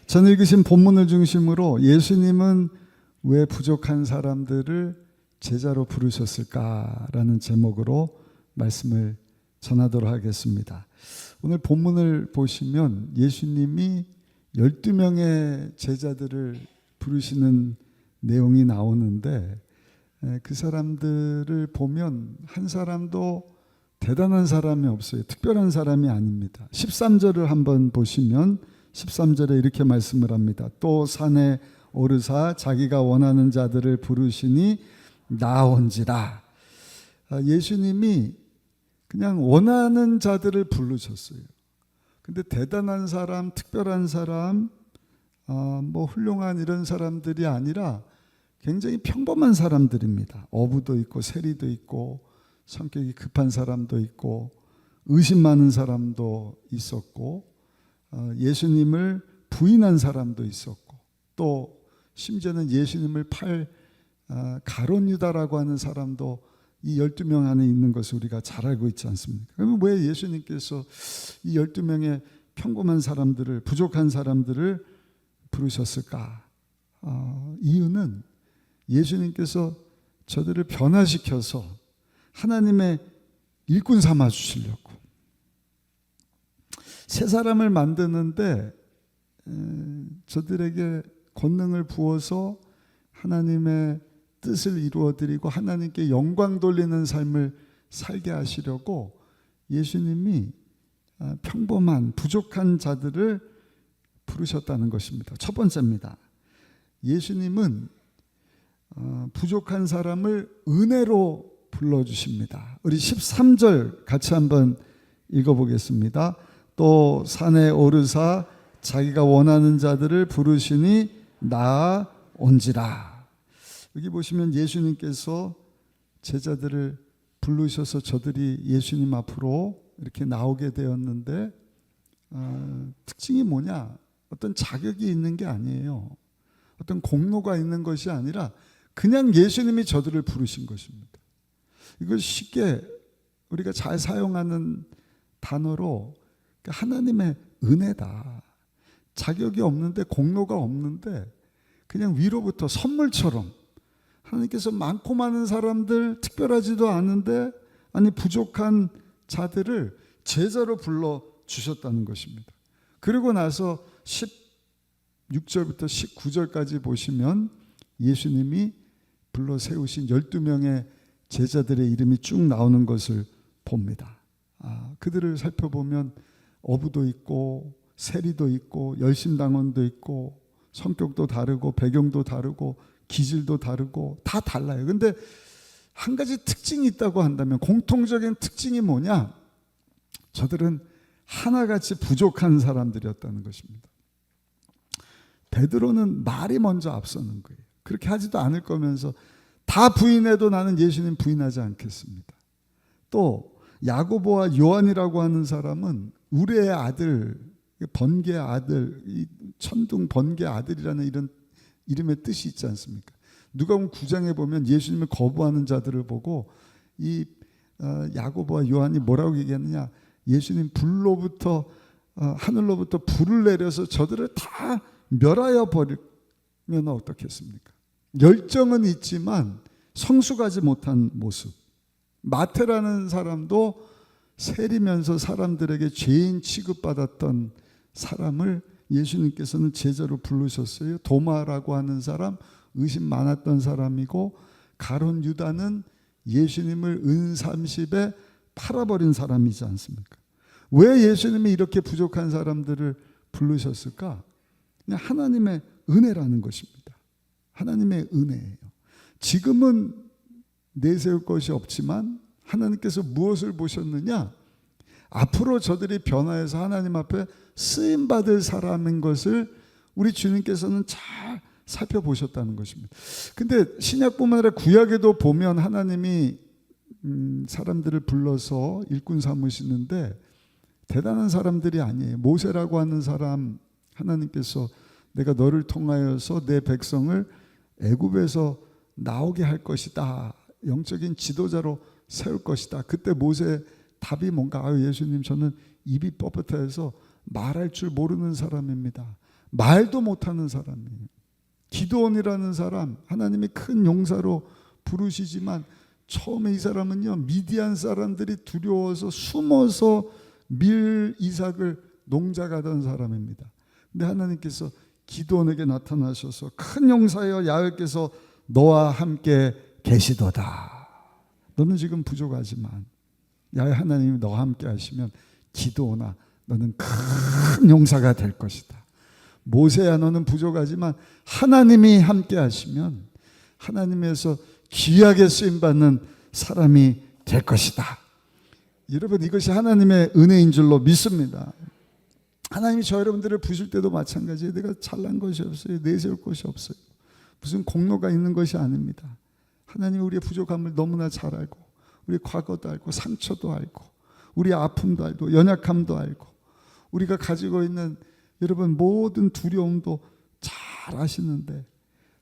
전 읽으신 본문을 중심으로 예수님은 왜 부족한 사람들을 제자로 부르셨을까라는 제목으로 말씀을 전하도록 하겠습니다. 오늘 본문을 보시면 예수님이 12명의 제자들을 부르시는 내용이 나오는데, 그 사람들을 보면 한 사람도 대단한 사람이 없어요. 특별한 사람이 아닙니다. 13절을 한번 보시면 13절에 이렇게 말씀을 합니다. 또 산에 오르사 자기가 원하는 자들을 부르시니 나온지라. 예수님이 그냥 원하는 자들을 부르셨어요. 근데 대단한 사람, 특별한 사람, 뭐 훌륭한 이런 사람들이 아니라 굉장히 평범한 사람들입니다. 어부도 있고 세리도 있고 성격이 급한 사람도 있고 의심 많은 사람도 있었고, 예수님을 부인한 사람도 있었고, 또 심지어는 예수님을 팔 가룟 유다라고 하는 사람도 이 12명 안에 있는 것을 우리가 잘 알고 있지 않습니까? 그러면 왜 예수님께서 이 12명의 평범한 사람들을, 부족한 사람들을 부르셨을까? 이유는 예수님께서 저들을 변화시켜서 하나님의 일꾼 삼아 주시려고. 새 사람을 만드는데 저들에게 권능을 부어서 하나님의 뜻을 이루어드리고 하나님께 영광 돌리는 삶을 살게 하시려고 예수님이 평범한 부족한 자들을 부르셨다는 것입니다. 첫 번째입니다. 예수님은 부족한 사람을 은혜로 불러주십니다. 우리 13절 같이 한번 읽어보겠습니다. 또 산에 오르사 자기가 원하는 자들을 부르시니 나온지라. 여기 보시면 예수님께서 제자들을 부르셔서 저들이 예수님 앞으로 이렇게 나오게 되었는데, 특징이 뭐냐? 어떤 자격이 있는 게 아니에요. 어떤 공로가 있는 것이 아니라 그냥 예수님이 저들을 부르신 것입니다. 이걸 쉽게 우리가 잘 사용하는 단어로 하나님의 은혜다. 자격이 없는데, 공로가 없는데 그냥 위로부터 선물처럼 하나님께서 많고 많은 사람들, 특별하지도 않은데 부족한 자들을 제자로 불러주셨다는 것입니다. 그리고 나서 16절부터 19절까지 보시면 예수님이 불러 세우신 12명의 제자들의 이름이 쭉 나오는 것을 봅니다. 그들을 살펴보면 어부도 있고 세리도 있고 열심당원도 있고 성격도 다르고 배경도 다르고 기질도 다르고 다 달라요. 근데 한 가지 특징이 있다고 한다면, 공통적인 특징이 뭐냐? 저들은 하나같이 부족한 사람들이었다는 것입니다. 베드로는 말이 먼저 앞서는 거예요. 그렇게 하지도 않을 거면서 다 부인해도 나는 예수님 부인하지 않겠습니다. 또 야고보와 요한이라고 하는 사람은 우레의 아들, 번개의 아들, 천둥 번개의 아들이라는 이런 이름의 뜻이 있지 않습니까? 누가복음 9장에 보면 예수님을 거부하는 자들을 보고 이 야고보와 요한이 뭐라고 얘기하느냐? 예수님 불로부터 하늘로부터 불을 내려서 저들을 다 멸하여 버리면 어떻겠습니까? 열정은 있지만 성숙하지 못한 모습. 마태라는 사람도 세리면서 사람들에게 죄인 취급받았던 사람을 예수님께서는 제자로 부르셨어요. 도마라고 하는 사람, 의심 많았던 사람이고, 가룟 유다는 예수님을 은 30에 팔아버린 사람이지 않습니까? 왜 예수님이 이렇게 부족한 사람들을 부르셨을까? 그냥 하나님의 은혜라는 것입니다. 하나님의 은혜예요. 지금은 내세울 것이 없지만 하나님께서 무엇을 보셨느냐? 앞으로 저들이 변화해서 하나님 앞에 쓰임받을 사람인 것을 우리 주님께서는 잘 살펴보셨다는 것입니다. 근데 신약뿐만 아니라 구약에도 보면 하나님이 사람들을 불러서 일꾼 삼으시는데 대단한 사람들이 아니에요. 모세라고 하는 사람, 하나님께서 내가 너를 통하여서 내 백성을 애굽에서 나오게 할 것이다. 영적인 지도자로 세울 것이다. 그때 모세의 답이 뭔가? 예수님, 저는 입이 뻣뻣해서 말할 줄 모르는 사람입니다. 말도 못하는 사람이에요. 기드온이라는 사람, 하나님이 큰 용사로 부르시지만 처음에 이 사람은요, 미디안 사람들이 두려워서 숨어서 밀 이삭을 농작하던 사람입니다. 근데 하나님께서 기드온에게 나타나셔서 큰 용사여 야훼께서 너와 함께 계시도다. 너는 지금 부족하지만 야훼 하나님이 너와 함께 하시면 기드온아 너는 큰 용사가 될 것이다. 모세야 너는 부족하지만 하나님이 함께 하시면 하나님에서 귀하게 쓰임받는 사람이 될 것이다. 여러분, 이것이 하나님의 은혜인 줄로 믿습니다. 하나님이 저 여러분들을 부실 때도 마찬가지예요. 내가 잘난 것이 없어요. 내세울 것이 없어요. 무슨 공로가 있는 것이 아닙니다. 하나님이 우리의 부족함을 너무나 잘 알고 우리의 과거도 알고 상처도 알고 우리의 아픔도 알고 연약함도 알고 우리가 가지고 있는 여러분 모든 두려움도 잘 아시는데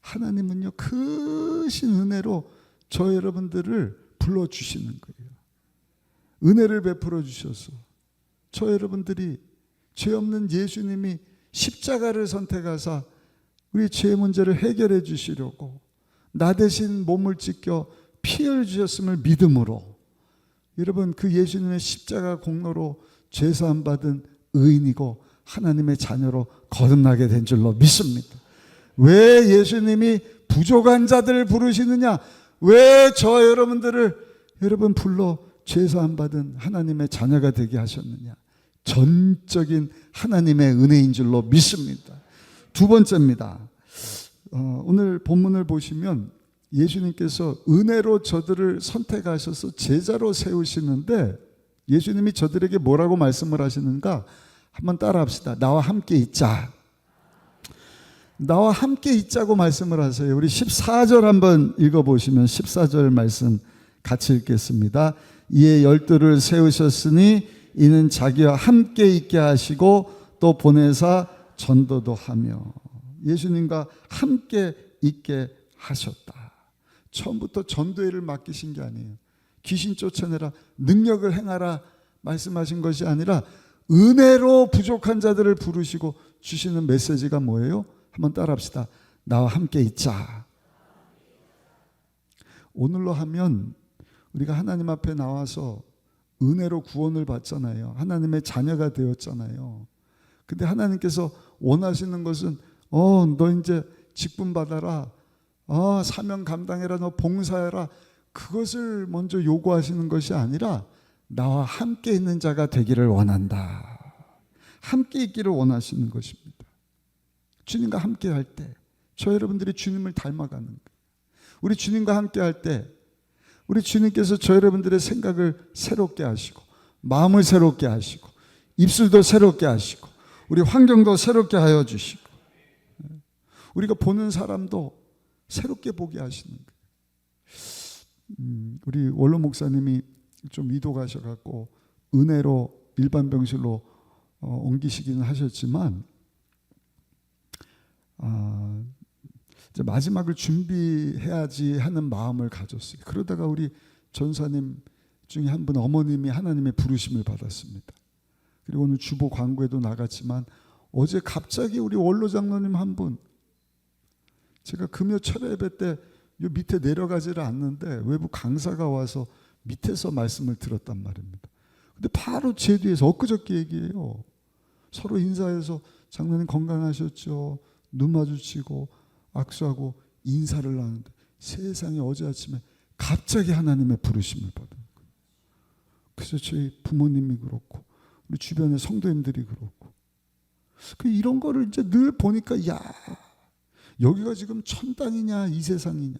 하나님은요 크신 은혜로 저 여러분들을 불러주시는 거예요. 은혜를 베풀어 주셔서 저 여러분들이 죄 없는 예수님이 십자가를 선택하사 우리 죄 문제를 해결해 주시려고 나 대신 몸을 찢겨 피 흘리셨음을 믿음으로 여러분 그 예수님의 십자가 공로로 죄사함 받은 의인이고 하나님의 자녀로 거듭나게 된 줄로 믿습니다. 왜 예수님이 부족한 자들을 부르시느냐? 왜 저 여러분들을 여러분 불러 죄사함 받은 하나님의 자녀가 되게 하셨느냐? 전적인 하나님의 은혜인 줄로 믿습니다. 두 번째입니다. 오늘 본문을 보시면 예수님께서 은혜로 저들을 선택하셔서 제자로 세우시는데 예수님이 저들에게 뭐라고 말씀을 하시는가? 한번 따라 합시다. 나와 함께 있자. 나와 함께 있자고 말씀을 하세요. 우리 14절 한번 읽어보시면 14절 말씀 같이 읽겠습니다. 이에 12를 세우셨으니 이는 자기와 함께 있게 하시고 또 보내사 전도도 하며 예수님과 함께 있게 하셨다. 처음부터 전도회를 맡기신 게 아니에요. 귀신 쫓아내라, 능력을 행하라 말씀하신 것이 아니라 은혜로 부족한 자들을 부르시고 주시는 메시지가 뭐예요? 한번 따라 합시다. 나와 함께 있자. 오늘로 하면 우리가 하나님 앞에 나와서 은혜로 구원을 받잖아요. 하나님의 자녀가 되었잖아요. 근데 하나님께서 원하시는 것은 너 이제 직분 받아라. 사명 감당해라. 너 봉사해라. 그것을 먼저 요구하시는 것이 아니라 나와 함께 있는 자가 되기를 원한다. 함께 있기를 원하시는 것입니다. 주님과 함께 할 때 저 여러분들이 주님을 닮아가는 거예요. 우리 주님과 함께 할 때 우리 주님께서 저 여러분들의 생각을 새롭게 하시고 마음을 새롭게 하시고 입술도 새롭게 하시고 우리 환경도 새롭게 하여 주시고 우리가 보는 사람도 새롭게 보게 하시는 거예요. 우리 원로 목사님이 좀 이도 가셔갖고 은혜로 일반 병실로 옮기시기는 하셨지만 이제 마지막을 준비해야지 하는 마음을 가졌어요. 그러다가 우리 전사님 중에 한 분 어머님이 하나님의 부르심을 받았습니다. 그리고 오늘 주보 광고에도 나갔지만 어제 갑자기 우리 원로 장로님 한 분 제가 금요 철야 예배 때 요 밑에 내려가지를 않는데 외부 강사가 와서 밑에서 말씀을 들었단 말입니다. 근데 바로 제 뒤에서 엊그저께 얘기해요. 서로 인사해서 장로님 건강하셨죠? 눈 마주치고 악수하고 인사를 하는데 세상에 어제 아침에 갑자기 하나님의 부르심을 받은 거예요. 그래서 저희 부모님이 그렇고 우리 주변의 성도님들이 그렇고 이런 거를 이제 늘 보니까 야 여기가 지금 천당이냐 이 세상이냐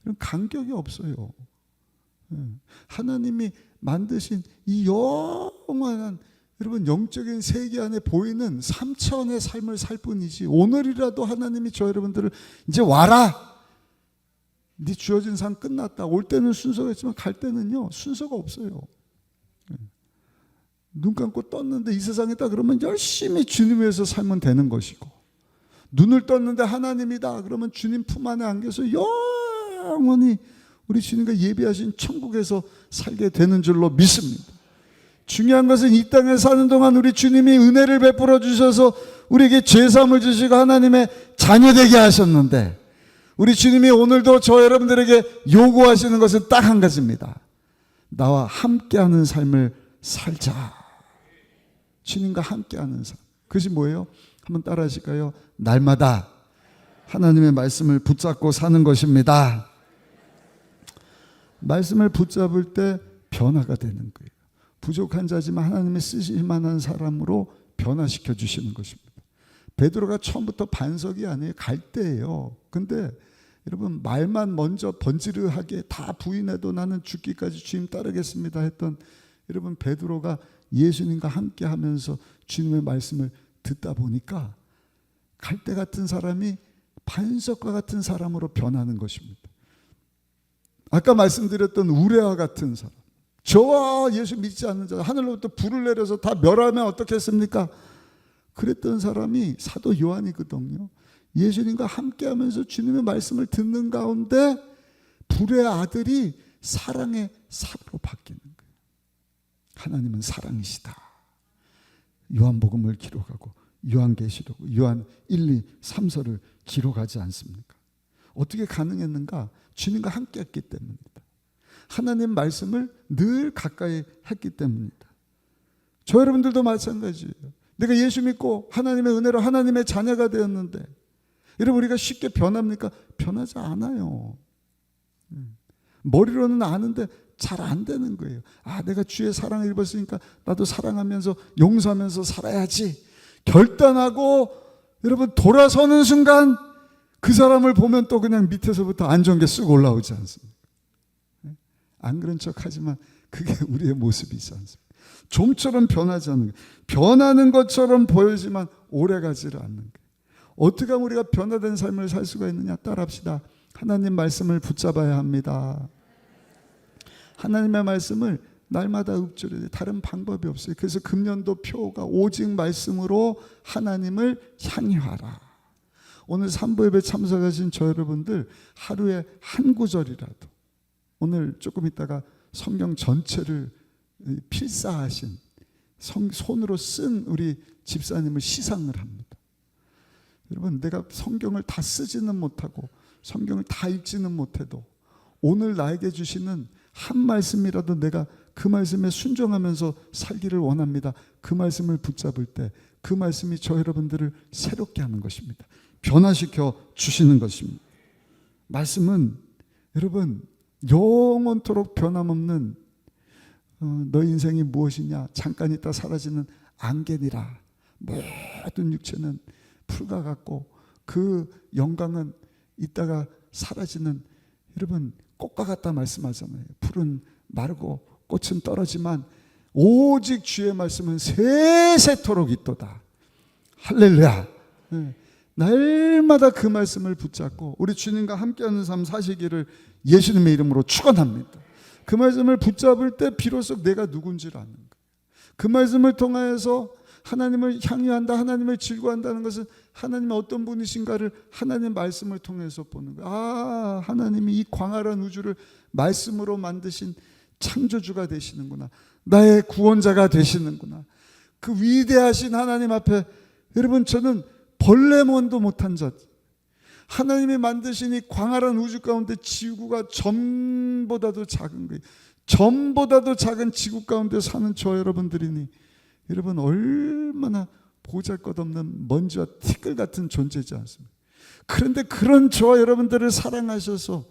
이런 간격이 없어요. 하나님이 만드신 이 영원한 여러분 영적인 세계 안에 보이는 3차원의 삶을 살 뿐이지 오늘이라도 하나님이 저 여러분들을 이제 와라. 네 주어진 삶 끝났다. 올 때는 순서가 있지만 갈 때는요 순서가 없어요. 눈 감고 떴는데 이 세상에 있다 그러면 열심히 주님 위해서 살면 되는 것이고 눈을 떴는데 하나님이다 그러면 주님 품 안에 안겨서 영원히 우리 주님과 예비하신 천국에서 살게 되는 줄로 믿습니다. 중요한 것은 이 땅에 사는 동안 우리 주님이 은혜를 베풀어 주셔서 우리에게 죄사함을 주시고 하나님의 자녀되게 하셨는데, 우리 주님이 오늘도 저 여러분들에게 요구하시는 것은 딱 한 가지입니다. 나와 함께하는 삶을 살자. 주님과 함께하는 삶. 그것이 뭐예요? 한번 따라 하실까요? 날마다 하나님의 말씀을 붙잡고 사는 것입니다. 말씀을 붙잡을 때 변화가 되는 거예요. 부족한 자지만 하나님이 쓰실 만한 사람으로 변화시켜 주시는 것입니다. 베드로가 처음부터 반석이 아니에요. 갈대예요. 근데 여러분, 말만 먼저 번지르하게 다 부인해도 나는 죽기까지 주님 따르겠습니다 했던 여러분, 베드로가 예수님과 함께 하면서 주님의 말씀을 듣다 보니까 갈대 같은 사람이 반석과 같은 사람으로 변하는 것입니다. 아까 말씀드렸던 우레와 같은 사람, 저와 예수 믿지 않는 자, 하늘로부터 불을 내려서 다 멸하면 어떻겠습니까? 그랬던 사람이 사도 요한이거든요. 예수님과 함께하면서 주님의 말씀을 듣는 가운데 불의 아들이 사랑의 삽으로 바뀌는 거예요. 하나님은 사랑이시다. 요한복음을 기록하고 요한계시록, 요한 1, 2, 3서를 기록하지 않습니까? 어떻게 가능했는가? 주님과 함께했기 때문입니다. 하나님 말씀을 늘 가까이 했기 때문입니다. 저 여러분들도 마찬가지예요. 내가 예수 믿고 하나님의 은혜로 하나님의 자녀가 되었는데, 여러분, 우리가 쉽게 변합니까? 변하지 않아요. 머리로는 아는데 잘 안 되는 거예요. 아, 내가 주의 사랑을 입었으니까 나도 사랑하면서 용서하면서 살아야지. 결단하고 여러분 돌아서는 순간 그 사람을 보면 또 그냥 밑에서부터 안 좋은 게 쑥 올라오지 않습니까? 안 그런 척 하지만 그게 우리의 모습이지 않습니까? 좀처럼 변하지 않는 거예요. 변하는 것처럼 보이지만 오래가지를 않는 거예요. 어떻게 하면 우리가 변화된 삶을 살 수가 있느냐? 따라합시다. 하나님 말씀을 붙잡아야 합니다. 하나님의 말씀을 날마다 읊조려야 돼요. 다른 방법이 없어요. 그래서 금년도 표가 오직 말씀으로 하나님을 향유하라. 오늘 3부 예배 참석하신 저 여러분들 하루에 한 구절이라도, 오늘 조금 있다가 성경 전체를 필사하신 손으로 쓴 우리 집사님을 시상을 합니다. 여러분, 내가 성경을 다 쓰지는 못하고 성경을 다 읽지는 못해도 오늘 나에게 주시는 한 말씀이라도 내가 그 말씀에 순종하면서 살기를 원합니다. 그 말씀을 붙잡을 때 그 말씀이 저 여러분들을 새롭게 하는 것입니다. 변화시켜 주시는 것입니다. 말씀은 여러분 영원토록 변함없는 너 인생이 무엇이냐? 잠깐 있다 사라지는 안개니라. 모든 육체는 풀과 같고 그 영광은 있다가 사라지는, 여러분 꽃과 같다 말씀하잖아요. 풀은 마르고 꽃은 떨어지만 오직 주의 말씀은 세세토록 있도다. 할렐루야. 날마다 그 말씀을 붙잡고 우리 주님과 함께하는 삶 사시기를 예수님의 이름으로 축원합니다. 그 말씀을 붙잡을 때 비로소 내가 누군지를 아는 거예요. 그 말씀을 통하여서 하나님을 향유한다, 하나님을 즐거워한다는 것은 하나님이 어떤 분이신가를 하나님 말씀을 통해서 보는 거예요. 아, 하나님이 이 광활한 우주를 말씀으로 만드신 창조주가 되시는구나. 나의 구원자가 되시는구나. 그 위대하신 하나님 앞에, 여러분 저는 벌레몬도 못한 자, 하나님이 만드신 이 광활한 우주 가운데 지구가 점보다도 작은 거예요. 점보다도 작은 지구 가운데 사는 저 여러분들이니 여러분 얼마나 보잘것없는 먼지와 티끌 같은 존재지 않습니까? 그런데 그런 저와 여러분들을 사랑하셔서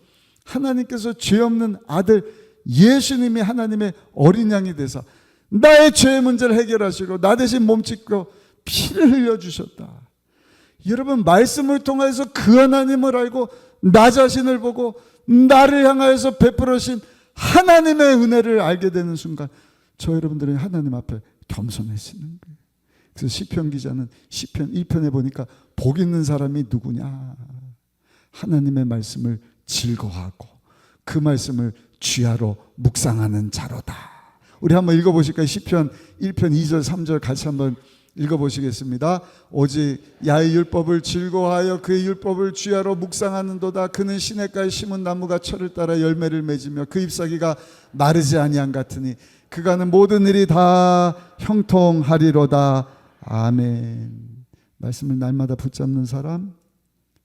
하나님께서 죄 없는 아들 예수님이 하나님의 어린 양이 되사 나의 죄의 문제를 해결하시고 나 대신 몸짓고 피를 흘려주셨다. 여러분 말씀을 통해서 그 하나님을 알고 나 자신을 보고 나를 향하여서 베풀으신 하나님의 은혜를 알게 되는 순간 저 여러분들은 하나님 앞에 겸손해지는 거예요. 그래서 시편 기자는 시편 1편에 보니까 복 있는 사람이 누구냐? 하나님의 말씀을 즐거워하고 그 말씀을 주야로 묵상하는 자로다. 우리 한번 읽어보실까요? 시편 1편 2절 3절 같이 한번 읽어보시겠습니다. 오직 야의 율법을 즐거워하여 그의 율법을 주야로 묵상하는도다. 그는 시냇가에 심은 나무가 철을 따라 열매를 맺으며 그 잎사귀가 마르지 아니한 같으니 그가 하는 모든 일이 다 형통하리로다. 아멘. 말씀을 날마다 붙잡는 사람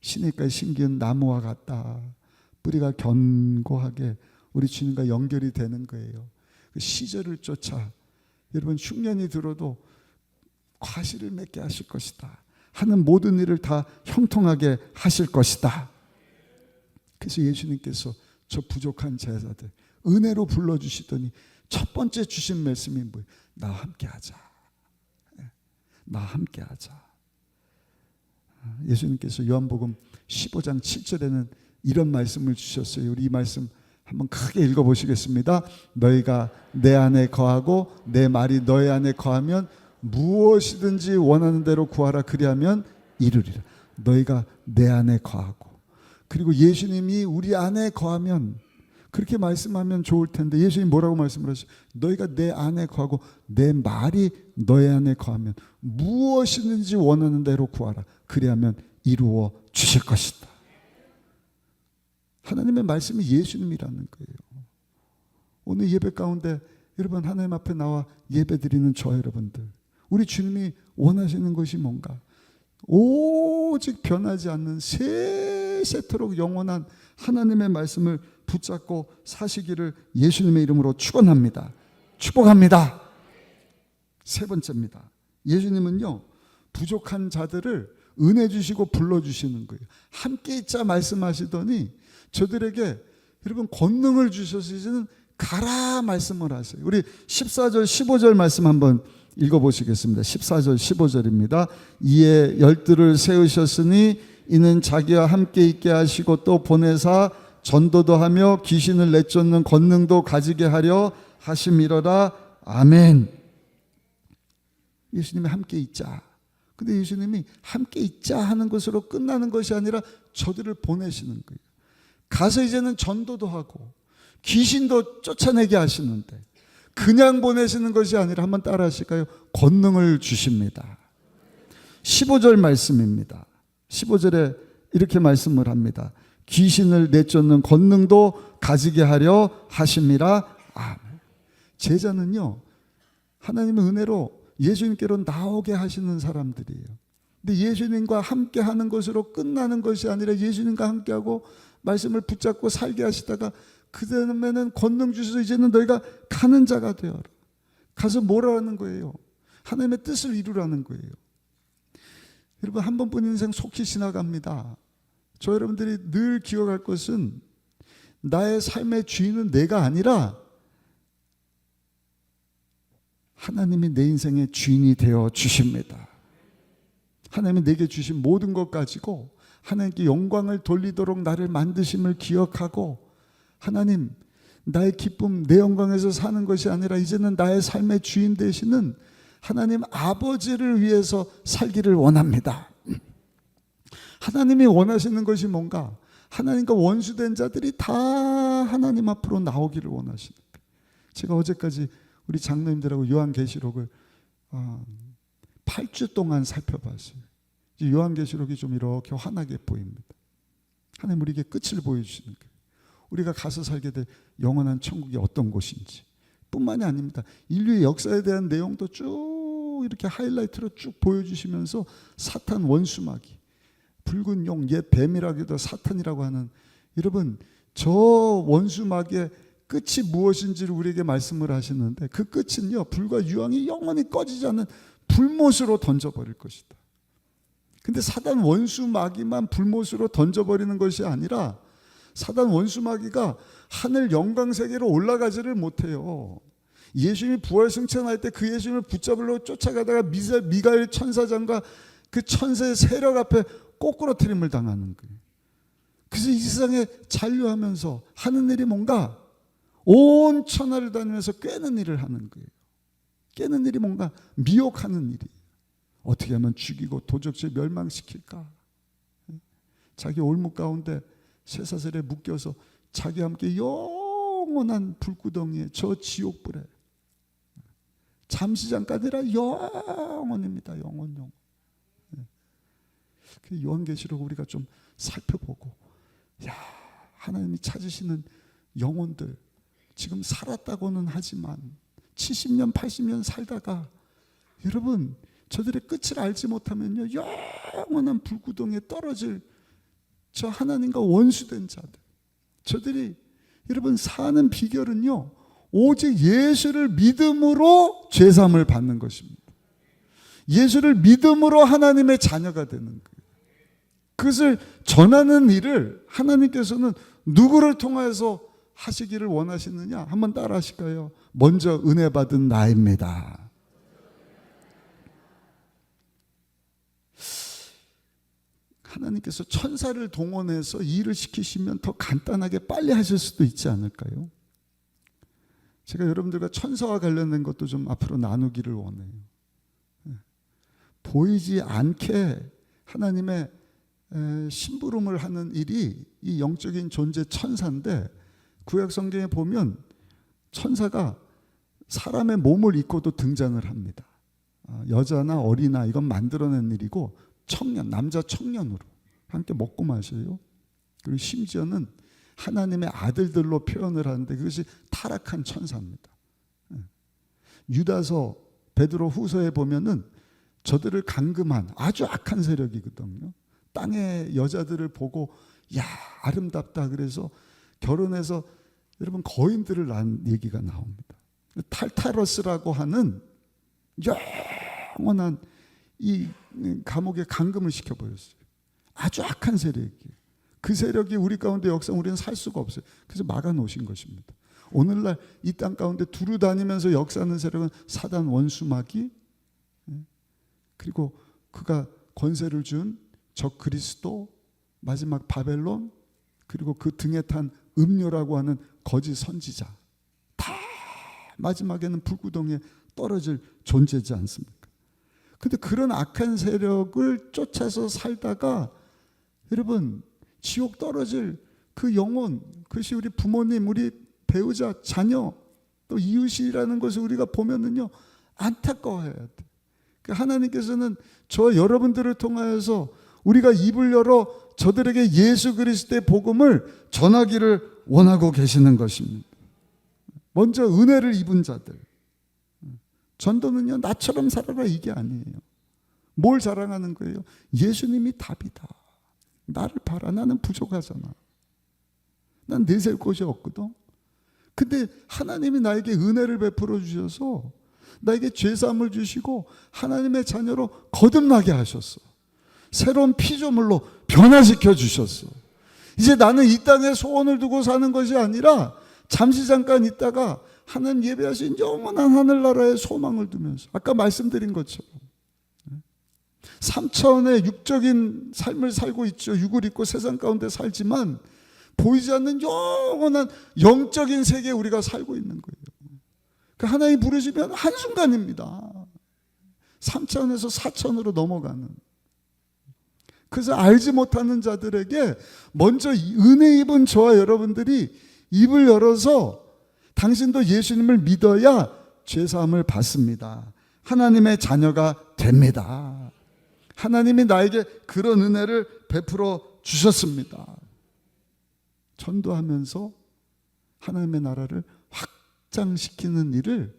시냇가에 심기은 나무와 같다. 뿌리가 견고하게 우리 주님과 연결이 되는 거예요. 그 시절을 쫓아 여러분 흉년이 들어도 과실을 맺게 하실 것이다. 하는 모든 일을 다 형통하게 하실 것이다. 그래서 예수님께서 저 부족한 제자들 은혜로 불러주시더니 첫 번째 주신 말씀이 뭐예요? 나와 함께 하자. 나와 함께 하자. 예수님께서 요한복음 15장 7절에는 이런 말씀을 주셨어요. 우리 이 말씀 한번 크게 읽어보시겠습니다. 너희가 내 안에 거하고 내 말이 너희 안에 거하면 무엇이든지 원하는 대로 구하라. 그리하면 이루리라. 너희가 내 안에 거하고, 그리고 예수님이 우리 안에 거하면 그렇게 말씀하면 좋을 텐데 예수님 뭐라고 말씀을 하시죠? 너희가 내 안에 거하고 내 말이 너희 안에 거하면 무엇이든지 원하는 대로 구하라. 그리하면 이루어 주실 것이다. 하나님의 말씀이 예수님이라는 거예요. 오늘 예배 가운데 여러분 하나님 앞에 나와 예배 드리는 저 여러분들, 우리 주님이 원하시는 것이 뭔가? 오직 변하지 않는 세세토록 영원한 하나님의 말씀을 붙잡고 사시기를 예수님의 이름으로 축원합니다. 축복합니다. 세 번째입니다. 예수님은요, 부족한 자들을 은혜 주시고 불러주시는 거예요. 함께 있자 말씀하시더니 저들에게 여러분 권능을 주셔서 이제는 가라 말씀을 하세요. 우리 14절 15절 말씀 한번 읽어보시겠습니다. 14절 15절입니다. 이에 열두를 세우셨으니 이는 자기와 함께 있게 하시고 또 보내사 전도도 하며 귀신을 내쫓는 권능도 가지게 하려 하심이로라. 아멘. 예수님이 함께 있자. 근데 예수님이 함께 있자 하는 것으로 끝나는 것이 아니라 저들을 보내시는 거예요. 가서 이제는 전도도 하고 귀신도 쫓아내게 하시는데 그냥 보내시는 것이 아니라 한번 따라 하실까요? 권능을 주십니다. 15절 말씀입니다. 15절에 이렇게 말씀을 합니다. 귀신을 내쫓는 권능도 가지게 하려 하심이라. 아멘. 제자는요, 하나님의 은혜로 예수님께로 나오게 하시는 사람들이에요. 근데 예수님과 함께 하는 것으로 끝나는 것이 아니라 예수님과 함께하고 말씀을 붙잡고 살게 하시다가 그 다음에는 권능 주셔서 이제는 너희가 가는 자가 되어라. 가서 뭐라는 거예요? 하나님의 뜻을 이루라는 거예요. 여러분, 한 번뿐 인생 속히 지나갑니다. 저 여러분들이 늘 기억할 것은 나의 삶의 주인은 내가 아니라 하나님이 내 인생의 주인이 되어 주십니다. 하나님이 내게 주신 모든 것 가지고 하나님께 영광을 돌리도록 나를 만드심을 기억하고, 하나님, 나의 기쁨, 내 영광에서 사는 것이 아니라 이제는 나의 삶의 주인 되시는 하나님 아버지를 위해서 살기를 원합니다. 하나님이 원하시는 것이 뭔가? 하나님과 원수된 자들이 다 하나님 앞으로 나오기를 원하시는 거예요. 제가 어제까지 우리 장로님들하고 요한계시록을 8주 동안 살펴봤어요. 요한계시록이 좀 이렇게 환하게 보입니다. 하나님 우리에게 끝을 보여주시는 거예요. 우리가 가서 살게 될 영원한 천국이 어떤 곳인지 뿐만이 아닙니다. 인류의 역사에 대한 내용도 쭉 이렇게 하이라이트로 쭉 보여주시면서 사탄 원수마귀, 붉은 용, 옛 뱀이라기도 사탄이라고 하는, 여러분 저 원수마귀의 끝이 무엇인지를 우리에게 말씀을 하시는데 그 끝은요, 불과 유황이 영원히 꺼지지 않는 불못으로 던져버릴 것이다. 근데 사단 원수마귀만 불못으로 던져버리는 것이 아니라 사단 원수마귀가 하늘 영광세계로 올라가지를 못해요. 예수님이 부활승천할 때 그 예수님을 붙잡으려고 쫓아가다가 미가엘 천사장과 그 천사의 세력 앞에 꼬꾸라뜨림을 당하는 거예요. 그래서 이 세상에 잔류하면서 하는 일이 뭔가? 온 천하를 다니면서 꿰는 일을 하는 거예요. 깨는 일이 뭔가? 미혹하는 일이에요. 어떻게 하면 죽이고 도적질 멸망시킬까? 자기 올무 가운데 쇠사슬에 묶여서 자기와 함께 영원한 불구덩이에 저 지옥불에 잠시 잠깐 아니라 영원입니다. 영원. 그 요한계시록 우리가 좀 살펴보고, 야, 하나님이 찾으시는 영혼들 지금 살았다고는 하지만 70년 80년 살다가 여러분 저들의 끝을 알지 못하면요, 영원한 불구덩이에 떨어질 저 하나님과 원수된 자들, 저들이 여러분 사는 비결은요, 오직 예수를 믿음으로 죄사함을 받는 것입니다. 예수를 믿음으로 하나님의 자녀가 되는 거예요. 그것을 전하는 일을 하나님께서는 누구를 통해서 하시기를 원하시느냐? 한번 따라 하실까요? 먼저 은혜 받은 나입니다. 하나님께서 천사를 동원해서 일을 시키시면 더 간단하게 빨리 하실 수도 있지 않을까요? 제가 여러분들과 천사와 관련된 것도 좀 앞으로 나누기를 원해요. 보이지 않게 하나님의 심부름을 하는 일이 이 영적인 존재 천사인데, 구약 성경에 보면 천사가 사람의 몸을 입고도 등장을 합니다. 여자나 어린아 이건 만들어낸 일이고, 청년, 남자 청년으로 함께 먹고 마셔요. 그리고 심지어는 하나님의 아들들로 표현을 하는데 그것이 타락한 천사입니다. 유다서, 베드로 후서에 보면은 저들을 감금한 아주 악한 세력이거든요. 땅의 여자들을 보고 야 아름답다 그래서 결혼해서 여러분 거인들을 낳은 얘기가 나옵니다. 탈타러스라고 하는 영원한 이 감옥에 감금을 시켜버렸어요. 아주 악한 세력이에요. 그 세력이 우리 가운데 역사하면 우리는 살 수가 없어요. 그래서 막아놓으신 것입니다. 오늘날 이 땅 가운데 두루 다니면서 역사하는 세력은 사단 원수마귀, 그리고 그가 권세를 준 적 그리스도, 마지막 바벨론, 그리고 그 등에 탄 음료라고 하는 거짓 선지자, 다 마지막에는 불구덩이에 떨어질 존재지 않습니까? 근데 그런 악한 세력을 쫓아서 살다가 여러분 지옥 떨어질 그 영혼, 그것이 우리 부모님, 우리 배우자, 자녀, 또 이웃이라는 것을 우리가 보면은요 안타까워해야 돼. 그러니까 하나님께서는 저 여러분들을 통하여서 우리가 입을 열어 저들에게 예수 그리스도의 복음을 전하기를 원하고 계시는 것입니다. 먼저 은혜를 입은 자들. 전도는요 나처럼 살아라 이게 아니에요. 뭘 자랑하는 거예요? 예수님이 답이다. 나를 봐라. 나는 부족하잖아. 난 내세울 곳이 없거든. 근데 하나님이 나에게 은혜를 베풀어 주셔서 나에게 죄사함을 주시고 하나님의 자녀로 거듭나게 하셨어. 새로운 피조물로 변화시켜 주셨어. 이제 나는 이 땅에 소원을 두고 사는 것이 아니라 잠시 잠깐 있다가 하나님 예배하신 영원한 하늘나라의 소망을 두면서 아까 말씀드린 것처럼 3차원의 육적인 삶을 살고 있죠. 육을 입고 세상 가운데 살지만 보이지 않는 영원한 영적인 세계에 우리가 살고 있는 거예요. 그 하나님 부르시면 한순간입니다. 3차원에서 4차원으로 넘어가는. 그래서 알지 못하는 자들에게 먼저 은혜 입은 저와 여러분들이 입을 열어서 당신도 예수님을 믿어야 죄사함을 받습니다. 하나님의 자녀가 됩니다. 하나님이 나에게 그런 은혜를 베풀어 주셨습니다. 전도하면서 하나님의 나라를 확장시키는 일을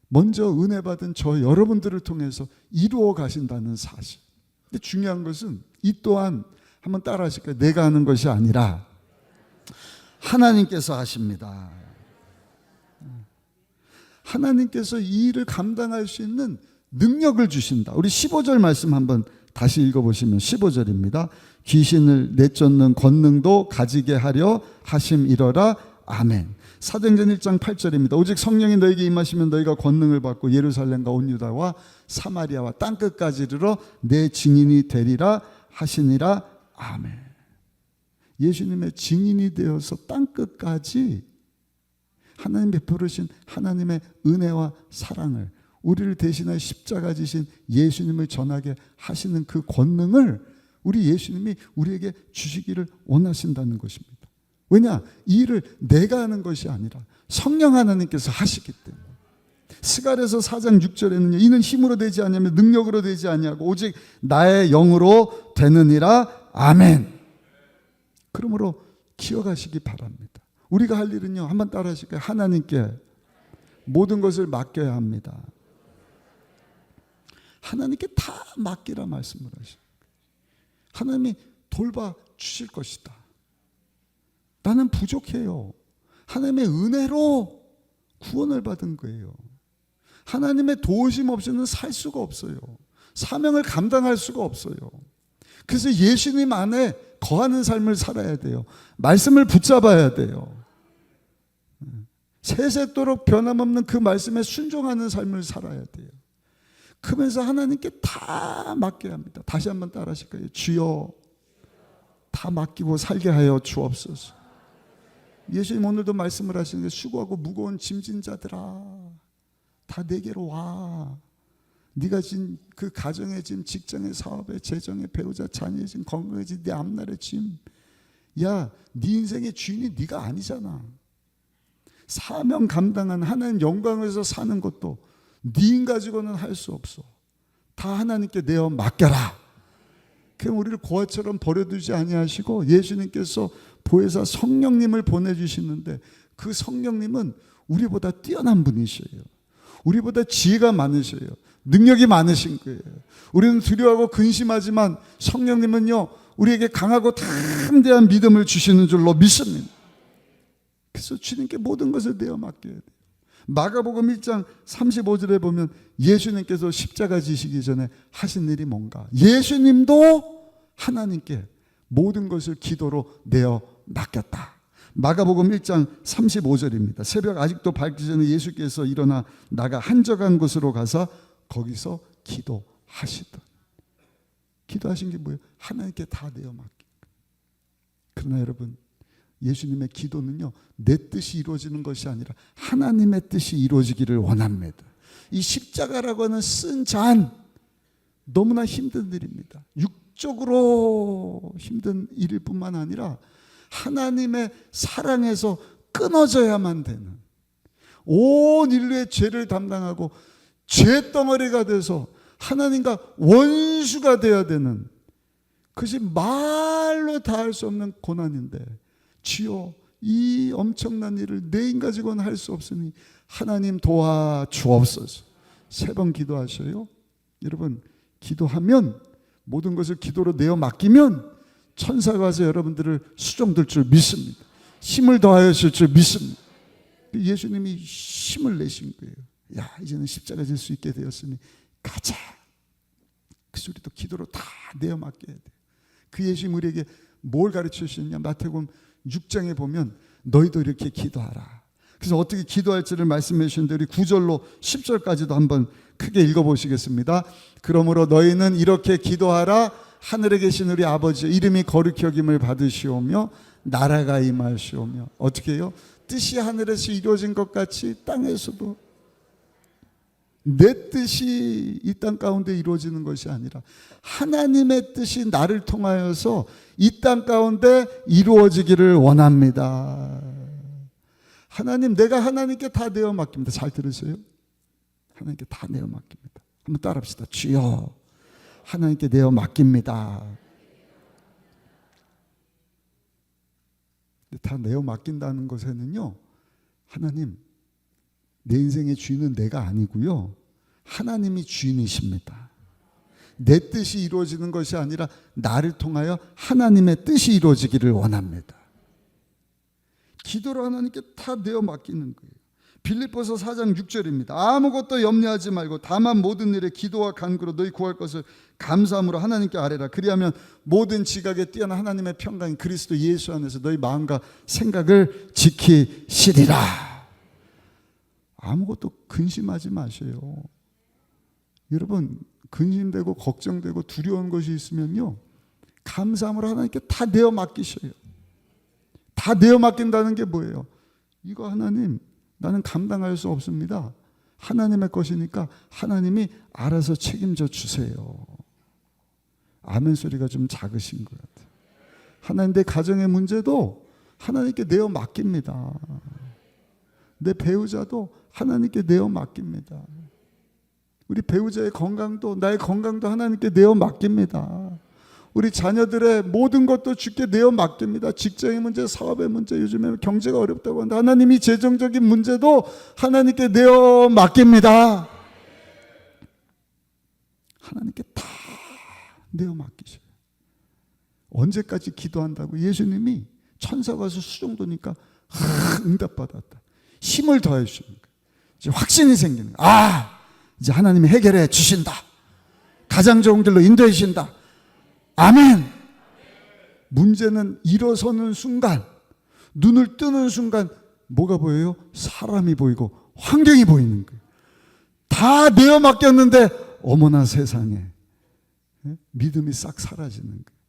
먼저 은혜 받은 저 여러분들을 통해서 이루어 가신다는 사실. 근데 중요한 것은 이 또한 한번 따라 하실까요? 내가 하는 것이 아니라 하나님께서 하십니다. 하나님께서 이 일을 감당할 수 있는 능력을 주신다. 우리 15절 말씀 한번 다시 읽어보시면 15절입니다. 귀신을 내쫓는 권능도 가지게 하려 하심이러라. 아멘. 사도행전 1장 8절입니다. 오직 성령이 너에게 임하시면 너희가 권능을 받고 예루살렘과 온 유다와 사마리아와 땅끝까지 이르러 내 증인이 되리라 하시니라. 아멘. 예수님의 증인이 되어서 땅끝까지 하나님 베푸르신 하나님의 은혜와 사랑을, 우리를 대신하여 십자가 지신 예수님을 전하게 하시는 그 권능을 우리 예수님이 우리에게 주시기를 원하신다는 것입니다. 왜냐? 이 일을 내가 하는 것이 아니라 성령 하나님께서 하시기 때문에. 스가랴서 4장 6절에는요. 이는 힘으로 되지 않냐면 능력으로 되지 않냐고 오직 나의 영으로 되느니라. 아멘. 그러므로 기억하시기 바랍니다. 우리가 할 일은요. 한번 따라 하실까요? 하나님께 모든 것을 맡겨야 합니다. 하나님께 다 맡기라 말씀을 하시는 거예요. 하나님이 돌봐 주실 것이다. 나는 부족해요. 하나님의 은혜로 구원을 받은 거예요. 하나님의 도우심 없이는 살 수가 없어요. 사명을 감당할 수가 없어요. 그래서 예수님 안에 거하는 삶을 살아야 돼요. 말씀을 붙잡아야 돼요. 세세토록 변함없는 그 말씀에 순종하는 삶을 살아야 돼요. 그러면서 하나님께 다 맡겨야 합니다. 다시 한번 따라 하실 거예요. 주여 다 맡기고 살게 하여 주옵소서. 예수님 오늘도 말씀을 하시는데 수고하고 무거운 짐진 자들아 다 내게로 와. 네가 진 그 가정의 짐, 직장의 사업의 재정의 배우자 자녀의 짐, 건강의 짐, 네 앞날의 짐. 야, 네 인생의 주인이 네가 아니잖아. 사명 감당한 하나님 영광에서 사는 것도 네 힘 가지고는 할 수 없어. 다 하나님께 내어 맡겨라. 그럼 우리를 고아처럼 버려두지 아니하시고 예수님께서 보혜사 성령님을 보내주시는데 그 성령님은 우리보다 뛰어난 분이셔요. 우리보다 지혜가 많으셔요. 능력이 많으신 거예요. 우리는 두려워하고 근심하지만 성령님은요 우리에게 강하고 담대한 믿음을 주시는 줄로 믿습니다. 그래서 주님께 모든 것을 내어 맡겨야 돼요. 마가복음 1장 35절에 보면 예수님께서 십자가 지시기 전에 하신 일이 뭔가? 예수님도 하나님께 모든 것을 기도로 내어 맡겼다. 마가복음 1장 35절입니다. 새벽 아직도 밝기 전에 예수께서 일어나 나가 한적한 곳으로 가서 거기서 기도하시던. 기도하신 게 뭐예요? 하나님께 다 내어 맡긴. 그러나 여러분 예수님의 기도는요 내 뜻이 이루어지는 것이 아니라 하나님의 뜻이 이루어지기를 원합니다. 이 십자가라고 하는 쓴 잔 너무나 힘든 일입니다. 육적으로 힘든 일일 뿐만 아니라 하나님의 사랑에서 끊어져야만 되는 온 인류의 죄를 담당하고 죄덩어리가 돼서 하나님과 원수가 되어야 되는 그것이 말로 다 할 수 없는 고난인데 주여 이 엄청난 일을 내 힘 가지고는 할 수 없으니 하나님 도와주옵소서. 3번 기도하셔요. 여러분 기도하면 모든 것을 기도로 내어 맡기면 천사가 와서 여러분들을 수종들 줄 믿습니다. 힘을 더하여 주실 줄 믿습니다. 예수님이 힘을 내신 거예요. 야 이제는 십자가 질 수 있게 되었으니 가자. 그래서 우리도 기도로 다 내어 맡겨야 돼요. 그 예수님 우리에게 뭘 가르쳐 주셨냐? 마태복음 6장에 보면 너희도 이렇게 기도하라. 그래서 어떻게 기도할지를 말씀해 주시는데 우리 9절로 10절까지도 한번 크게 읽어보시겠습니다. 그러므로 너희는 이렇게 기도하라. 하늘에 계신 우리 아버지 이름이 거룩히 여김을 받으시오며 나라가 임하시오며 어떻게 해요? 뜻이 하늘에서 이루어진 것 같이 땅에서도 내 뜻이 이 땅 가운데 이루어지는 것이 아니라 하나님의 뜻이 나를 통하여서 이 땅 가운데 이루어지기를 원합니다. 하나님 내가 하나님께 다 내어 맡깁니다. 잘 들으세요? 하나님께 다 내어 맡깁니다. 한번 따라합시다. 주여 하나님께 내어 맡깁니다. 다 내어 맡긴다는 것에는요 하나님 내 인생의 주인은 내가 아니고요 하나님이 주인이십니다. 내 뜻이 이루어지는 것이 아니라 나를 통하여 하나님의 뜻이 이루어지기를 원합니다. 기도로 하나님께 다 내어 맡기는 거예요. 빌립보서 4장 6절입니다. 아무것도 염려하지 말고 다만 모든 일에 기도와 간구로 너희 구할 것을 감사함으로 하나님께 아뢰라. 그리하면 모든 지각에 뛰어난 하나님의 평강이 그리스도 예수 안에서 너희 마음과 생각을 지키시리라. 아무것도 근심하지 마세요. 여러분 근심되고 걱정되고 두려운 것이 있으면요 감사함으로 하나님께 다 내어 맡기셔요. 다 내어 맡긴다는 게 뭐예요? 이거 하나님 나는 감당할 수 없습니다. 하나님의 것이니까 하나님이 알아서 책임져 주세요. 아멘 소리가 좀 작으신 것 같아요. 하나님 내 가정의 문제도 하나님께 내어 맡깁니다. 내 배우자도 하나님께 내어 맡깁니다. 우리 배우자의 건강도 나의 건강도 하나님께 내어 맡깁니다. 우리 자녀들의 모든 것도 주께 내어 맡깁니다. 직장의 문제, 사업의 문제, 요즘에 경제가 어렵다고 하는데 하나님이 재정적인 문제도 하나님께 내어 맡깁니다. 하나님께 다 내어 맡기셔요. 언제까지 기도한다고? 예수님이 천사가 와서 수정도니까 응답받았다. 힘을 더해 주시는 거예요. 이제 확신이 생기는 거예요. 이제 하나님이 해결해 주신다. 가장 좋은 길로 인도해 주신다. 아멘. 문제는 일어서는 순간, 눈을 뜨는 순간 뭐가 보여요? 사람이 보이고 환경이 보이는 거예요. 다 내어 맡겼는데 어머나 세상에, 믿음이 싹 사라지는 거예요.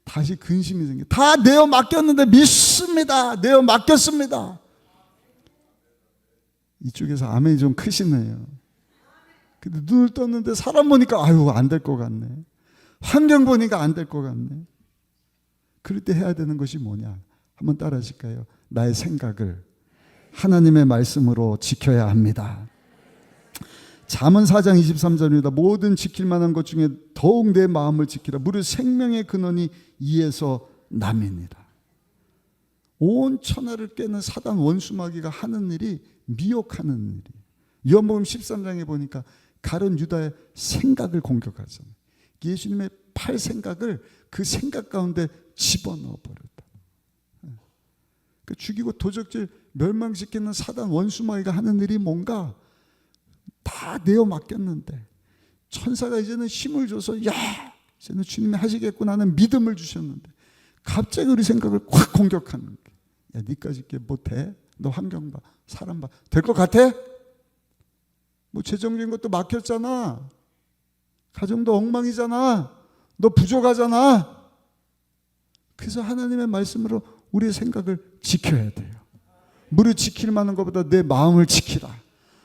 다시 근심이 생겨요. 다 내어 맡겼는데 믿습니다. 내어 맡겼습니다. 이쪽에서 아멘이 좀 크시네요. 근데 눈을 떴는데 사람 보니까 안 될 것 같네. 환경 보니까 안 될 것 같네. 그럴 때 해야 되는 것이 뭐냐? 한번 따라 하실까요? 나의 생각을 하나님의 말씀으로 지켜야 합니다. 잠언 4장 23절입니다. 모든 지킬 만한 것 중에 더욱 내 마음을 지키라. 무릇 생명의 근원이 이에서 남이니라. 온 천하를 깨는 사단 원수마귀가 하는 일이 미혹하는 일이. 요한복음 13장에 보니까 가룟 유다의 생각을 공격하잖아요. 예수님의 팔 생각을 그 생각 가운데 집어넣어 버렸다. 죽이고 도적질 멸망시키는 사단 원수마귀가 하는 일이 뭔가 다 내어 맡겼는데 천사가 이제는 힘을 줘서 이제는 주님이 하시겠구나 하는 믿음을 주셨는데 갑자기 우리 생각을 확 공격하는 거예요. 니까지 게 못해? 너 환경 봐, 사람 봐, 될 것 같아? 뭐 재정적인 것도 막혔잖아. 가정도 엉망이잖아. 너 부족하잖아. 그래서 하나님의 말씀으로 우리의 생각을 지켜야 돼요. 무릇 지킬 만한 것보다 내 마음을 지키라.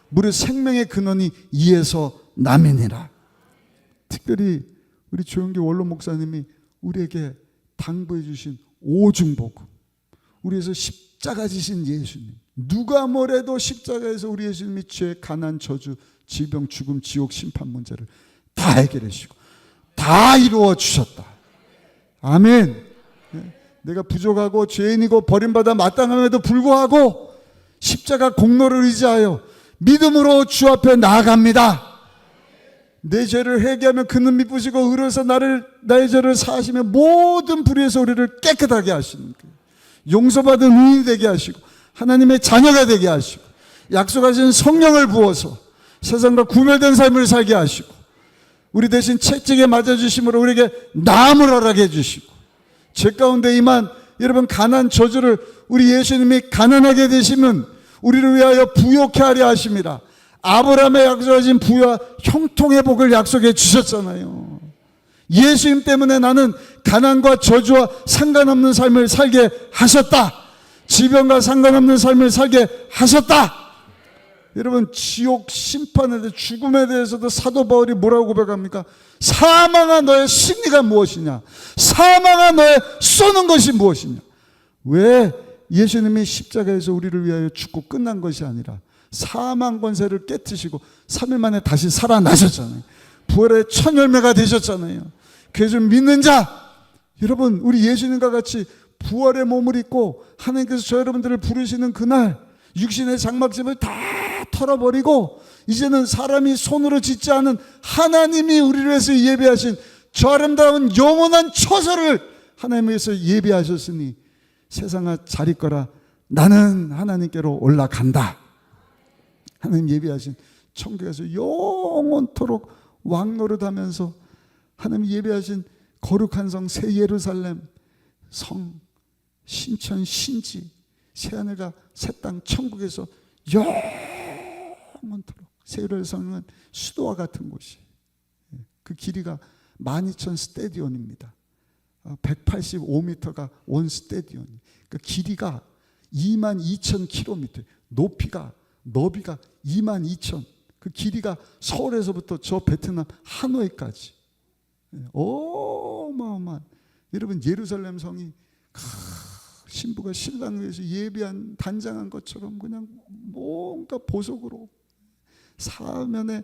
무릇 생명의 근원이 이에서 남이니라. 특별히 우리 조영기 원로 목사님이 우리에게 당부해 주신 오중복음, 우리에서 십자가 지신 예수님, 누가 뭐래도 십자가에서 우리 예수님이 죄, 가난, 저주, 질병, 죽음, 지옥, 심판 문제를 다 해결해 주시고 다 이루어 주셨다. 아멘. 내가 부족하고 죄인이고 버림받아 마땅함에도 불구하고 십자가 공로를 의지하여 믿음으로 주 앞에 나아갑니다. 내 죄를 회개하면 그는 미쁘시고 의로서 나의 죄를 사하시며 모든 불의에서 우리를 깨끗하게 하시는 거예요. 용서받은 의인이 되게 하시고 하나님의 자녀가 되게 하시고 약속하신 성령을 부어서 세상과 구별된 삶을 살게 하시고 우리 대신 채찍에 맞아주심으로 우리에게 나음을 허락해 주시고 죄 가운데 임한 여러분 가난 저주를 우리 예수님이 가난하게 되시면 우리를 위하여 부욕케 하려 하십니다. 아브라함의 약속하신 부와 형통의 복을 약속해 주셨잖아요. 예수님 때문에 나는 가난과 저주와 상관없는 삶을 살게 하셨다. 질병과 상관없는 삶을 살게 하셨다. 여러분 지옥 심판에 대해 죽음에 대해서도 사도 바울이 뭐라고 고백합니까? 사망아 너의 승리가 무엇이냐? 사망아 너의 쏘는 것이 무엇이냐? 왜 예수님이 십자가에서 우리를 위하여 죽고 끝난 것이 아니라 사망 권세를 깨뜨리시고 3일 만에 다시 살아나셨잖아요. 부활의 첫 열매가 되셨잖아요. 그래서 믿는 자, 여러분 우리 예수님과 같이 부활의 몸을 입고 하나님께서 저 여러분들을 부르시는 그날 육신의 장막짐을 다 털어버리고 이제는 사람이 손으로 짓지 않은 하나님이 우리를 위해서 예비하신 저 아름다운 영원한 처소를 하나님 위해서 예비하셨으니 세상아 잘 있거라. 나는 하나님께로 올라간다. 하나님 예비하신 천국에서 영원토록 왕노릇하면서 하나님 예비하신 거룩한 성 새 예루살렘, 성, 신천, 신지, 새하늘과 새 땅 천국에서 영원토록 새 예루살렘은 수도와 같은 곳이 그 길이가 12,000 스테디온입니다. 185m가 원 스테디온. 그 길이가 22,000km, 너비가 22,000. 그 길이가 서울에서부터 저 베트남 하노이까지 어마어마한. 여러분 예루살렘 성이 신부가 신랑을 위해서 예비한 단장한 것처럼 그냥 뭔가 보석으로 사면에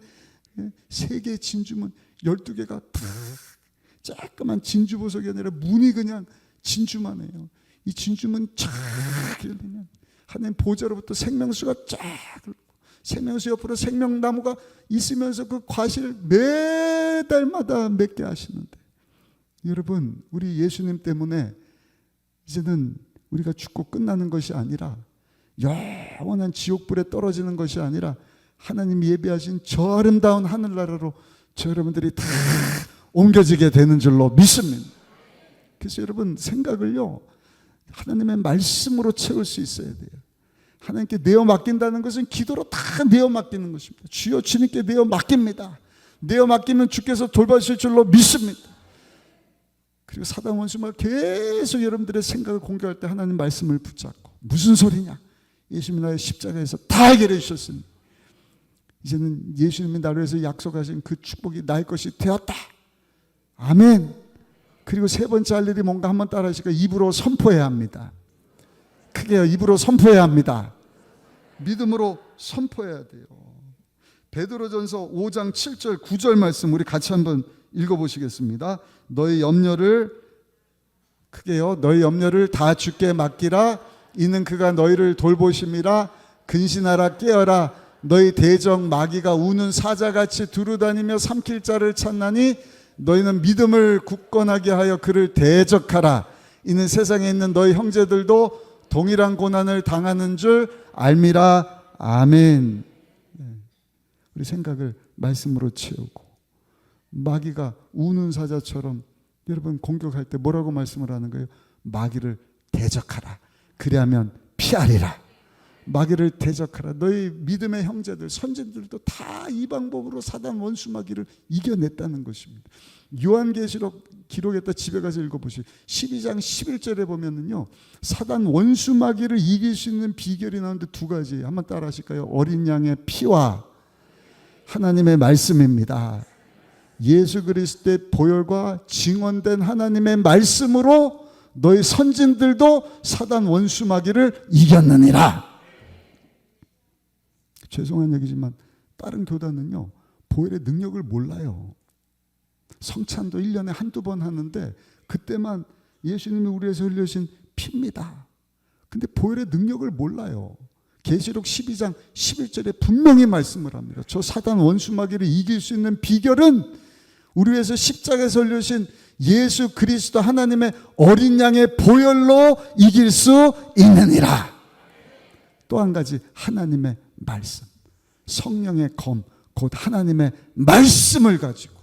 3개의 진주문 12개가 조그만 진주보석이 아니라 문이 그냥 진주만 해요. 이 진주문 쫙 열리면 하나님 보좌로부터 생명수가 쫙 흘러 생명수 옆으로 생명나무가 있으면서 그 과실 매 매달마다 맺게 하시는데, 여러분, 우리 예수님 때문에 이제는 우리가 죽고 끝나는 것이 아니라, 영원한 지옥불에 떨어지는 것이 아니라, 하나님이 예비하신 저 아름다운 하늘나라로 저 여러분들이 다 옮겨지게 되는 줄로 믿습니다. 그래서 여러분, 생각을요, 하나님의 말씀으로 채울 수 있어야 돼요. 하나님께 내어 맡긴다는 것은 기도로 다 내어 맡기는 것입니다. 주여, 주님께 내어 맡깁니다. 내어 맡기면 주께서 돌봐주실 줄로 믿습니다. 그리고 사단 원수가 계속 여러분들의 생각을 공격할 때 하나님 말씀을 붙잡고, 무슨 소리냐, 예수님이 나의 십자가에서 다 해결해 주셨으니 이제는 예수님이 나를 위해서 약속하신 그 축복이 나의 것이 되었다. 아멘. 그리고 세 번째 할 일이 뭔가 한번 따라 하시니까 입으로 선포해야 합니다. 크게요, 입으로 선포해야 합니다. 믿음으로 선포해야 돼요. 베드로전서 5장 7절 9절 말씀 우리 같이 한번 읽어보시겠습니다. 너희 염려를, 크게요, 너희 염려를 다 주께 맡기라. 이는 그가 너희를 돌보심이라. 근신하라, 깨어라. 너희 대적 마귀가 우는 사자같이 두루다니며 삼킬 자를 찾나니 너희는 믿음을 굳건하게 하여 그를 대적하라. 이는 세상에 있는 너희 형제들도 동일한 고난을 당하는 줄 알미라. 아멘. 우리 생각을 말씀으로 채우고, 마귀가 우는 사자처럼 여러분 공격할 때 뭐라고 말씀을 하는 거예요? 마귀를 대적하라. 그리하면 피하리라. 마귀를 대적하라. 너희 믿음의 형제들, 선진들도 다 이 방법으로 사단 원수 마귀를 이겨냈다는 것입니다. 요한계시록 기록했다, 집에 가서 읽어보시죠. 12장 11절에 보면은요, 사단 원수 마귀를 이길 수 있는 비결이 나오는데 두 가지, 한번 따라 하실까요? 어린 양의 피와 하나님의 말씀입니다. 예수 그리스도의 보혈과 증언된 하나님의 말씀으로 너희 선진들도 사단 원수 마귀를 이겼느니라. 죄송한 얘기지만 다른 교단은요, 보혈의 능력을 몰라요. 성찬도 1년에 한두 번 하는데 그때만 예수님이 우리에서 흘려신 피입니다. 근데 보혈의 능력을 몰라요. 계시록 12장 11절에 분명히 말씀을 합니다. 저 사단 원수 마귀를 이길 수 있는 비결은 우리 위해서 십자가에서 흘려신 예수 그리스도 하나님의 어린 양의 보혈로 이길 수 있느니라. 또 한 가지, 하나님의 말씀, 성령의 검, 곧 하나님의 말씀을 가지고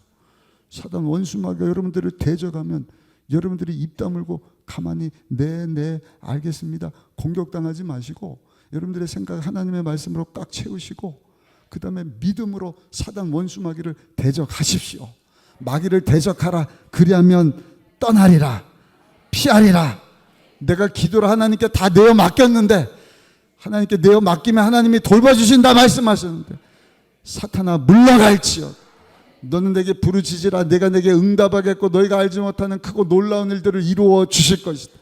사단 원수 마귀가 여러분들을 대적하면 여러분들이 입 다물고 가만히 네 알겠습니다, 공격당하지 마시고 여러분들의 생각을 하나님의 말씀으로 꽉 채우시고 그 다음에 믿음으로 사단 원수 마귀를 대적하십시오. 마귀를 대적하라. 그리하면 떠나리라, 피하리라. 내가 기도를 하나님께 다 내어 맡겼는데, 하나님께 내어 맡기면 하나님이 돌봐주신다 말씀하셨는데, 사탄아 물러갈지어다. 너는 내게 부르짖으라. 내가 내게 응답하겠고 너희가 알지 못하는 크고 놀라운 일들을 이루어 주실 것이다.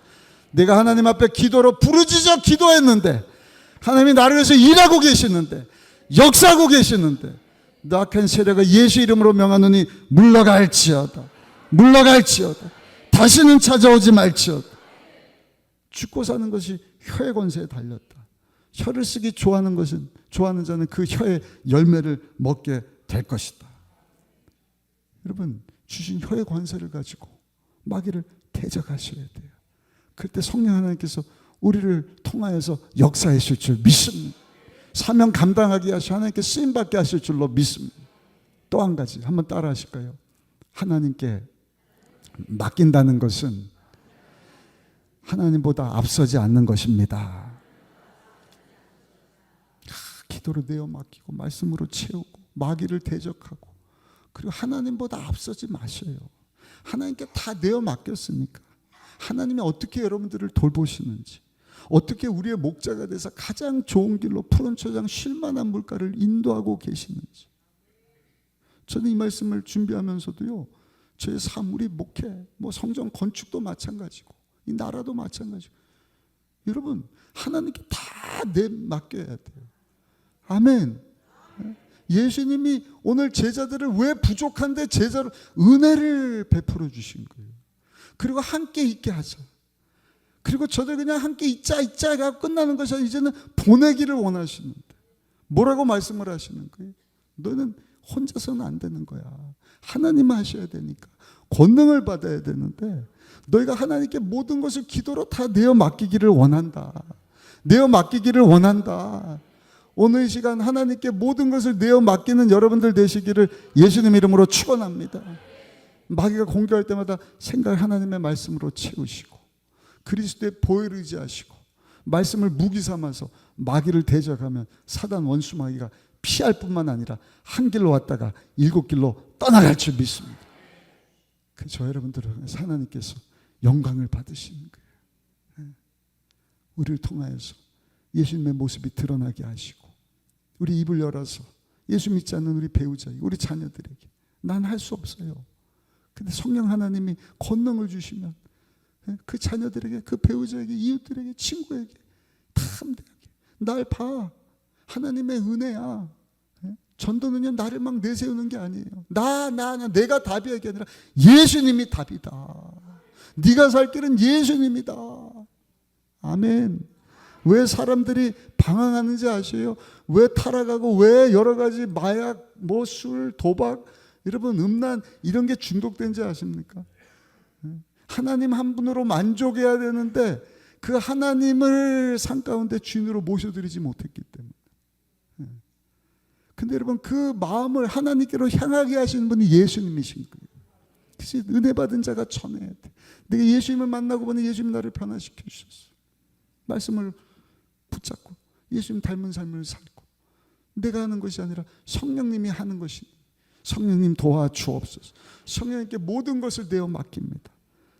내가 하나님 앞에 기도로 부르짖어 기도했는데, 하나님이 나를 위해서 일하고 계시는데, 역사하고 계시는데, 악한 세력을 예수 이름으로 명하노니 물러갈지어다. 물러갈지어다. 다시는 찾아오지 말지어다. 죽고 사는 것이 혀의 권세에 달렸다. 혀를 쓰기 좋아하는 자는 그 혀의 열매를 먹게 될 것이다. 여러분, 주신 혀의 권세를 가지고 마귀를 대적하셔야 돼요. 그때 성령 하나님께서 우리를 통하여서 역사하실 줄 믿습니다. 사명 감당하게 하시고 하나님께 쓰임받게 하실 줄로 믿습니다. 또 한 가지 한번 따라 하실까요? 하나님께 맡긴다는 것은 하나님보다 앞서지 않는 것입니다. 기도로 내어 맡기고 말씀으로 채우고 마귀를 대적하고, 그리고 하나님보다 앞서지 마셔요. 하나님께 다 내어 맡겼으니까 하나님이 어떻게 여러분들을 돌보시는지, 어떻게 우리의 목자가 돼서 가장 좋은 길로 푸른 초장 쉴만한 물가를 인도하고 계시는지. 저는 이 말씀을 준비하면서도요, 저의 삶, 우리 목회, 성전 건축도 마찬가지고 이 나라도 마찬가지고, 여러분 하나님께 다 맡겨야 돼요. 아멘. 예수님이 오늘 제자들을 왜 부족한데 제자로 은혜를 베풀어 주신 거예요. 그리고 함께 있게 하자. 그리고 저들 그냥 함께 있자 하고 끝나는 것이 아니라 이제는 보내기를 원하시는데 뭐라고 말씀을 하시는 거예요? 너는 혼자서는 안 되는 거야. 하나님 하셔야 되니까. 권능을 받아야 되는데 너희가 하나님께 모든 것을 기도로 다 내어 맡기기를 원한다. 내어 맡기기를 원한다. 오늘 이 시간 하나님께 모든 것을 내어 맡기는 여러분들 되시기를 예수님 이름으로 축원합니다. 마귀가 공격할 때마다 생각을 하나님의 말씀으로 채우시고 그리스도의 보혈을 의지하시고 말씀을 무기 삼아서 마귀를 대적하면 사단 원수 마귀가 피할 뿐만 아니라 한 길로 왔다가 7길로 떠나갈 줄 믿습니다. 저 여러분들은 하나님께서 영광을 받으시는 거예요. 우리를 통하여서 예수님의 모습이 드러나게 하시고 우리 입을 열어서 예수 믿지 않는 우리 배우자에게 우리 자녀들에게 난 할 수 없어요. 근데 성령 하나님이 권능을 주시면 그 자녀들에게 그 배우자에게 이웃들에게 친구에게 다 담대하게 날 봐. 하나님의 은혜야. 전도는요 나를 막 내세우는 게 아니에요. 내가 답이야 게 아니라 예수님이 답이다. 네가 살 길은 예수님이다. 아멘. 왜 사람들이 방황하는지 아세요? 왜 타락하고 왜 여러 가지 마약, 술, 도박, 여러분 음란 이런 게 중독된지 아십니까? 하나님 한 분으로 만족해야 되는데 그 하나님을 산 가운데 주인으로 모셔드리지 못했기 때문에. 근데 여러분 그 마음을 하나님께로 향하게 하시는 분이 예수님이신 거예요. 그래서 은혜 받은 자가 전해야 돼. 내가 예수님을 만나고 보니 예수님 나를 변화시켜 주셨어. 말씀을 붙잡고 예수님 닮은 삶을 살고 내가 하는 것이 아니라 성령님이 하는 것이 성령님 도와주옵소서. 성령님께 모든 것을 내어 맡깁니다.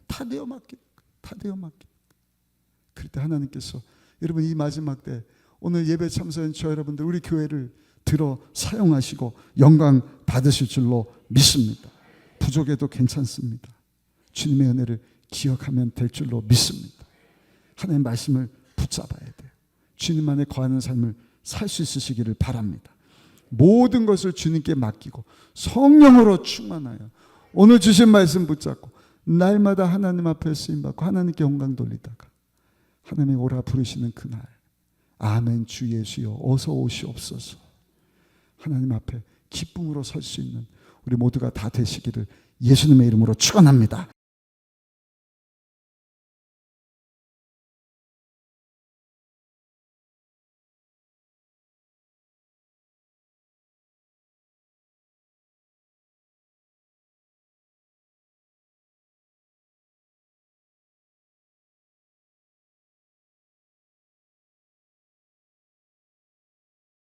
다 내어 맡깁니다. 다 내어 맡깁니다. 그럴 때 하나님께서 여러분 이 마지막 때 오늘 예배 참석한 저 여러분들 우리 교회를 들어 사용하시고 영광 받으실 줄로 믿습니다. 부족해도 괜찮습니다. 주님의 은혜를 기억하면 될 줄로 믿습니다. 하나님의 말씀을 붙잡아야 돼요. 주님 안에 거하는 삶을 살 수 있으시기를 바랍니다. 모든 것을 주님께 맡기고 성령으로 충만하여 오늘 주신 말씀 붙잡고 날마다 하나님 앞에 쓰임받고 하나님께 영광 돌리다가 하나님이 오라 부르시는 그날 아멘 주 예수여 어서 오시옵소서. 하나님 앞에 기쁨으로 설 수 있는 우리 모두가 다 되시기를 예수님의 이름으로 축원합니다.